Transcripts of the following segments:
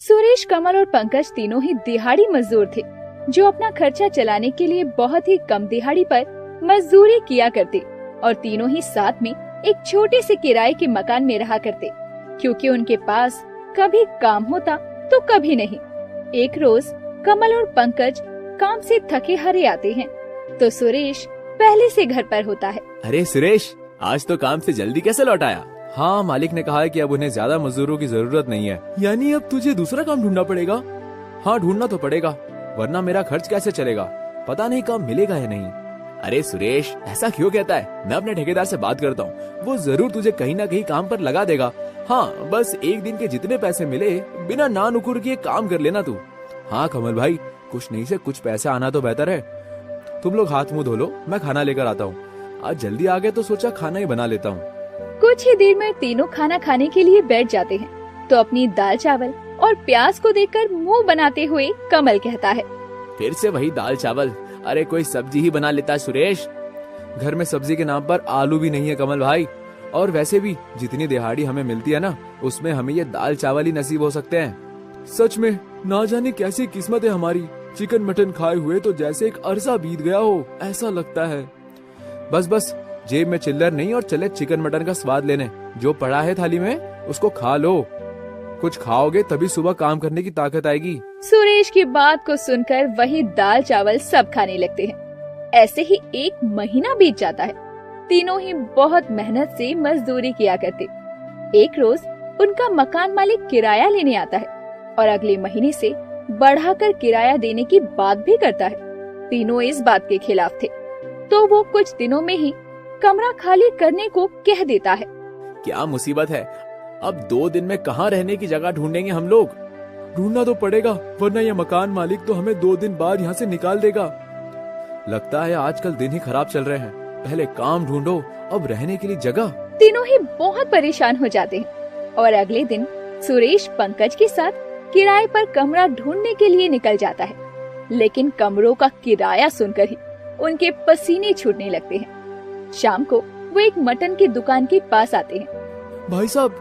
सुरेश, कमल और पंकज तीनों ही दिहाड़ी मजदूर थे जो अपना खर्चा चलाने के लिए बहुत ही कम दिहाड़ी पर मजदूरी किया करते और तीनों ही साथ में एक छोटे से किराए के मकान में रहा करते, क्योंकि उनके पास कभी काम होता तो कभी नहीं। एक रोज कमल और पंकज काम से थके हारे आते हैं तो सुरेश पहले से घर पर होता है। अरे सुरेश, आज तो काम से जल्दी कैसे लौट आया? हाँ, मालिक ने कहा है कि अब उन्हें ज्यादा मजदूरों की जरूरत नहीं है। यानी अब तुझे दूसरा काम ढूंढना पड़ेगा? हाँ, ढूंढना तो पड़ेगा, वरना मेरा खर्च कैसे चलेगा? पता नहीं काम मिलेगा या नहीं। अरे सुरेश, ऐसा क्यों कहता है? मैं अपने ठेकेदार से बात करता हूँ, वो जरूर तुझे कहीं ना कहीं काम पर लगा देगा। हाँ, बस एक दिन के जितने पैसे मिले बिना ना नुकुर किए काम कर लेना तू। हाँ कमल भाई, कुछ नहीं से कुछ पैसे आना तो बेहतर है। तुम लोग हाथ मुंह धो लो, मैं खाना लेकर आता हूँ। आज जल्दी आ गए तो सोचा खाना ही बना लेता हूँ। कुछ ही देर में तीनों खाना खाने के लिए बैठ जाते हैं तो अपनी दाल चावल और प्याज को देखकर मुंह बनाते हुए कमल कहता है, फिर से वही दाल चावल? अरे कोई सब्जी ही बना लेता सुरेश। घर में सब्जी के नाम पर आलू भी नहीं है कमल भाई, और वैसे भी जितनी दिहाड़ी हमें मिलती है ना, उसमें हमें ये दाल चावल ही नसीब हो सकते हैं। सच में ना जाने कैसी किस्मत है हमारी, चिकन मटन खाए हुए तो जैसे एक अरसा बीत गया हो ऐसा लगता है। बस बस, जेब में चिल्लर नहीं और चले चिकन मटन का स्वाद लेने। जो पड़ा है थाली में उसको खा लो, कुछ खाओगे तभी सुबह काम करने की ताकत आएगी। सुरेश की बात को सुनकर वही दाल चावल सब खाने लगते हैं। ऐसे ही एक महीना बीत जाता है। तीनों ही बहुत मेहनत से मजदूरी किया करते। एक रोज उनका मकान मालिक किराया लेने आता है और अगले महीने से बढ़ाकर किराया देने की बात भी करता है। तीनों इस बात के खिलाफ थे तो वो कुछ दिनों में ही कमरा खाली करने को कह देता है। क्या मुसीबत है, अब 2 दिन में कहाँ रहने की जगह ढूंढेंगे हम लोग? ढूंढना तो पड़ेगा, वरना यह मकान मालिक तो हमें 2 दिन बाद यहाँ से निकाल देगा। लगता है आजकल दिन ही खराब चल रहे हैं। पहले काम ढूंढो, अब रहने के लिए जगह। तीनों ही बहुत परेशान हो जाते हैं और अगले दिन सुरेश पंकज के साथ किराए पर कमरा ढूंढने के लिए निकल जाता है। लेकिन कमरों का किराया सुनकर ही उनके पसीने छूटने लगते हैं। शाम को वो एक मटन की दुकान के पास आते हैं। भाई साहब,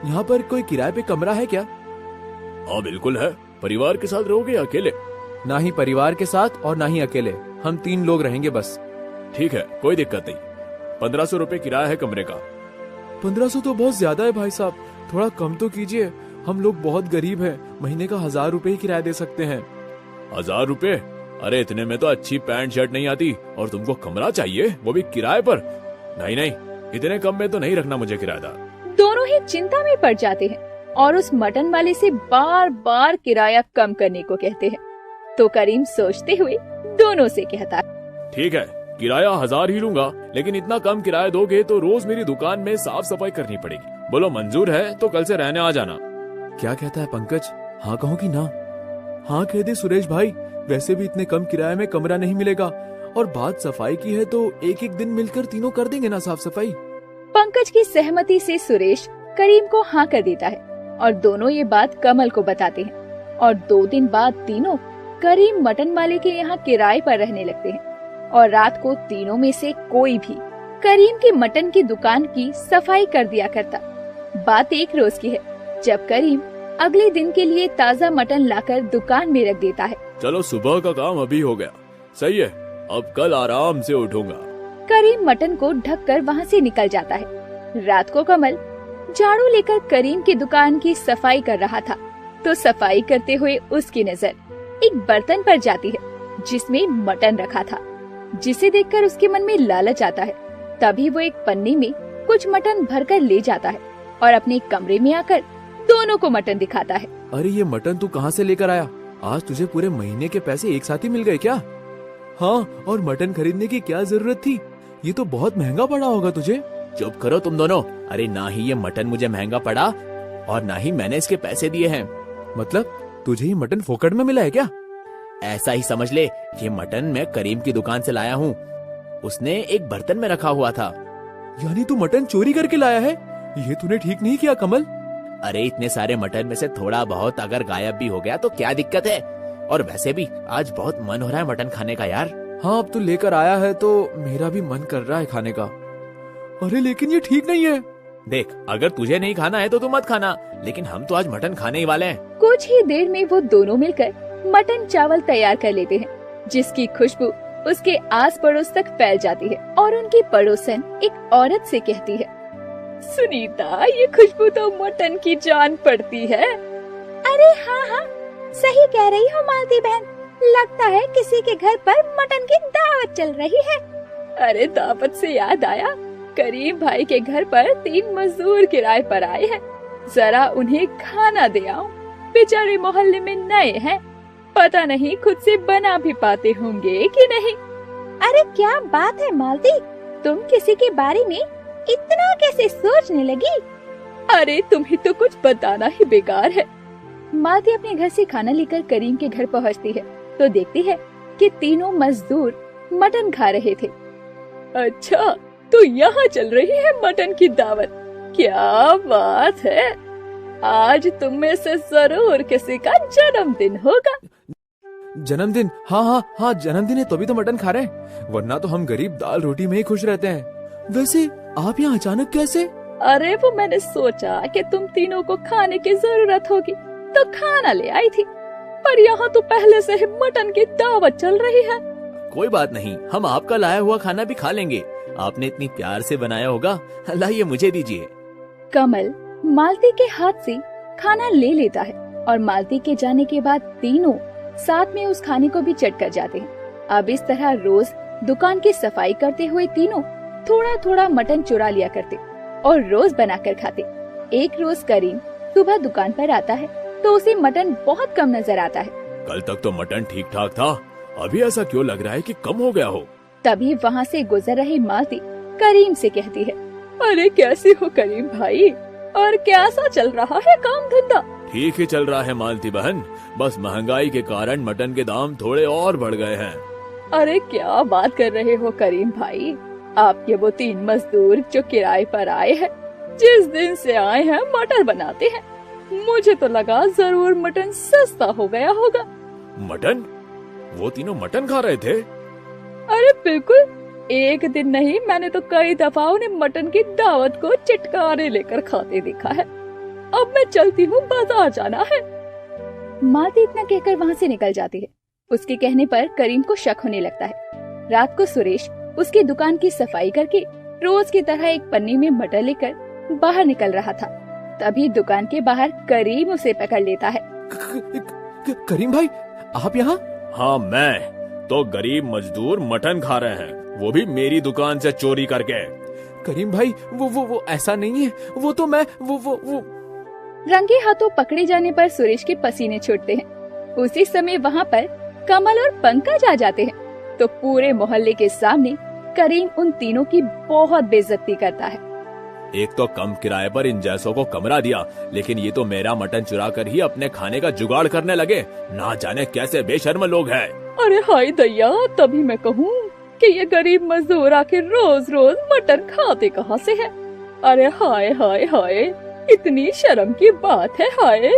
यहाँ पर कोई किराए पे कमरा है क्या? हाँ बिल्कुल है। परिवार के साथ रहोगे या अकेले? ना ही परिवार के साथ और ना ही अकेले, हम 3 लोग रहेंगे बस। ठीक है, कोई दिक्कत नहीं। 1500 रुपए किराया है कमरे का। 1500 तो बहुत ज्यादा है भाई साहब, थोड़ा कम तो कीजिए। हम लोग बहुत गरीब हैं, महीने का 1000 रुपए ही किराया दे सकते हैं। 1000 रुपए? अरे इतने में तो अच्छी पैंट शर्ट नहीं आती, और तुमको कमरा चाहिए, वो भी किराए पर? नहीं नहीं, इतने कम में तो नहीं रखना मुझे किराएदार। दोनों ही चिंता में पड़ जाते हैं और उस मटन वाले से बार बार किराया कम करने को कहते हैं। तो करीम सोचते हुए दोनों से कहता है, ठीक है, किराया 1000 ही लूंगा, लेकिन इतना कम किराया दोगे तो रोज मेरी दुकान में साफ सफाई करनी पड़ेगी। बोलो मंजूर है तो कल से रहने आ जाना। क्या कहता है पंकज, हाँ कहो कि ना? हाँ कह दे सुरेश भाई, वैसे भी इतने कम किराए में कमरा नहीं मिलेगा, और बात सफाई की है तो एक दिन मिलकर तीनों कर देंगे ना साफ सफाई। पंकज की सहमति से सुरेश करीम को हाँ कर देता है और दोनों ये बात कमल को बताते हैं। और 2 दिन बाद तीनों करीम मटन वाले के यहाँ किराए पर रहने लगते हैं और रात को तीनों में से कोई भी करीम की मटन की दुकान की सफाई कर दिया करता। बात एक रोज की है जब करीम अगले दिन के लिए ताज़ा मटन लाकर दुकान में रख देता है। चलो सुबह का काम अभी हो गया, सही है, अब कल आराम से उठूंगा। करीम मटन को ढककर वहाँ से निकल जाता है। रात को कमल झाड़ू लेकर करीम की दुकान की सफाई कर रहा था तो सफाई करते हुए उसकी नजर एक बर्तन पर जाती है जिसमें मटन रखा था, जिसे देखकर उसके मन में लालच आता है। तभी वो एक पन्नी में कुछ मटन भरकर ले जाता है और अपने कमरे में आकर दोनों को मटन दिखाता है। अरे ये मटन तू कहाँ से लेकर आया? आज तुझे पूरे महीने के पैसे एक साथ ही मिल गए क्या? हाँ, और मटन खरीदने की क्या जरूरत थी? ये तो बहुत महंगा पड़ा होगा तुझे। चुप करो तुम दोनों। अरे ना ही ये मटन मुझे महंगा पड़ा और ना ही मैंने इसके पैसे दिए हैं। मतलब तुझे ही मटन फोकट में मिला है क्या? ऐसा ही समझ ले, ये मटन मैं करीम की दुकान से लाया हूँ, उसने एक बर्तन में रखा हुआ था। यानी तू मटन चोरी करके लाया है? ये तूने ठीक नहीं किया कमल। अरे इतने सारे मटन में से थोड़ा बहुत अगर गायब भी हो गया तो क्या दिक्कत है? और वैसे भी आज बहुत मन हो रहा है मटन खाने का यार। हाँ, अब तू लेकर आया है तो मेरा भी मन कर रहा है खाने का। अरे लेकिन ये ठीक नहीं है। देख, अगर तुझे नहीं खाना है तो तू मत खाना, लेकिन हम तो आज मटन खाने ही वाले हैं। कुछ ही देर में वो दोनों मिलकर मटन चावल तैयार कर लेते हैं, जिसकी खुशबू उसके आस पड़ोस तक फैल जाती है और उनकी पड़ोसन एक औरत से कहती है, सुनीता, ये खुशबू तो मटन की जान पड़ती है। अरे हाँ, सही कह रही हो मालती बहन, लगता है किसी के घर पर मटन की दावत चल रही है। अरे दावत से याद आया, करीम भाई के घर पर 3 मजदूर किराए पर आए हैं, जरा उन्हें खाना दे आओ। बेचारे मोहल्ले में नए हैं, पता नहीं खुद से बना भी पाते होंगे कि नहीं। अरे क्या बात है मालती, तुम किसी के बारे में इतना कैसे सोचने लगी? अरे तुम्हें तो कुछ बताना ही बेकार है। मालती अपने घर से खाना लेकर करीम के घर पहुंचती है तो देखती है कि तीनों मजदूर मटन खा रहे थे। अच्छा, तो यहाँ चल रही है मटन की दावत, क्या बात है। आज तुम में से जरूर किसी का जन्मदिन होगा। जन्मदिन? हाँ, जन्मदिन है तभी तो मटन खा रहे हैं, वरना तो हम गरीब दाल रोटी में ही खुश रहते हैं। वैसे आप यहाँ अचानक कैसे? अरे वो मैंने सोचा कि तुम तीनों को खाने की जरूरत होगी तो खाना ले आई थी, पर यहाँ तो पहले से ही मटन की दावत चल रही है। कोई बात नहीं, हम आपका लाया हुआ खाना भी खा लेंगे, आपने इतनी प्यार से बनाया होगा। लाइए मुझे दीजिए। कमल मालती के हाथ से खाना ले लेता है और मालती के जाने के बाद तीनों साथ में उस खाने को भी चट कर जाते हैं। अब इस तरह रोज दुकान की सफाई करते हुए तीनों थोड़ा थोड़ा मटन चुरा लिया करते और रोज बनाकर खाते। एक रोज करीम सुबह दुकान पर आता है तो उसे मटन बहुत कम नजर आता है। कल तक तो मटन ठीक ठाक था, अभी ऐसा क्यों लग रहा है कि कम हो गया हो? तभी वहाँ से गुजर रही मालती करीम से कहती है, अरे कैसे हो करीम भाई, और कैसा चल रहा है काम धंधा? ठीक ही चल रहा है मालती बहन, बस महंगाई के कारण मटन के दाम थोड़े और बढ़ गए हैं। अरे क्या बात कर रहे हो करीम भाई, आपके वो 3 मजदूर जो किराए पर आए हैं, जिस दिन से आए हैं मटर बनाते हैं, मुझे तो लगा जरूर मटन सस्ता हो गया होगा। मटन? वो तीनों मटन खा रहे थे? अरे बिल्कुल, एक दिन नहीं, मैंने तो कई दफा उन्हें मटन की दावत को चिटकारे लेकर खाते देखा है। अब मैं चलती हूँ, बाजार जाना है। मालती इतना कहकर वहाँ से निकल जाती है। उसके कहने पर करीम को शक होने लगता है। रात को सुरेश उसकी दुकान की सफाई करके रोज की तरह एक पन्नी में मटर लेकर बाहर निकल रहा था। तभी दुकान के बाहर करीम उसे पकड़ लेता है। करीम भाई, आप यहाँ? हाँ, मैं तो गरीब मजदूर मटन खा रहे हैं, वो भी मेरी दुकान से चोरी करके। करीम भाई, वो ऐसा नहीं है, वो तो मैं वो रंगे हाथों पकड़े जाने पर सुरेश के पसीने छूटते हैं। उसी समय वहाँ पर कमल और पंकज आ जाते हैं तो पूरे मोहल्ले के सामने करीम उन तीनों की बहुत बेइज्जती करता है। एक तो कम किराए पर इन जैसों को कमरा दिया, लेकिन ये तो मेरा मटन चुरा कर ही अपने खाने का जुगाड़ करने लगे। ना जाने कैसे बेशर्म लोग हैं। अरे हाय दैया, तभी मैं कहूँ कि ये गरीब मजदूर आखिर रोज रोज मटन खाते कहाँ से है। अरे हाय हाय हाय, इतनी शर्म की बात है। हाय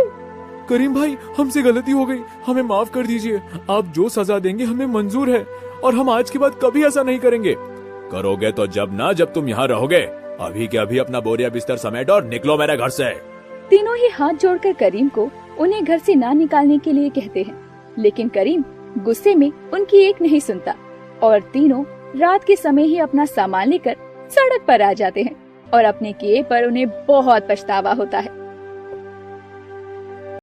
करीम भाई, हमसे गलती हो गई, हमें माफ कर दीजिए। आप जो सजा देंगे हमें मंजूर है और हम आज के बाद कभी ऐसा नहीं करेंगे। करोगे तो जब तुम यहाँ रहोगे। अभी के अभी अपना बोरिया बिस्तर समेट और निकलो मेरे घर से। तीनों ही हाथ जोड़कर करीम को उन्हें घर से ना निकालने के लिए कहते हैं, लेकिन करीम गुस्से में उनकी एक नहीं सुनता और तीनों रात के समय ही अपना सामान लेकर सड़क पर आ जाते हैं और अपने किए पर उन्हें बहुत पछतावा होता है।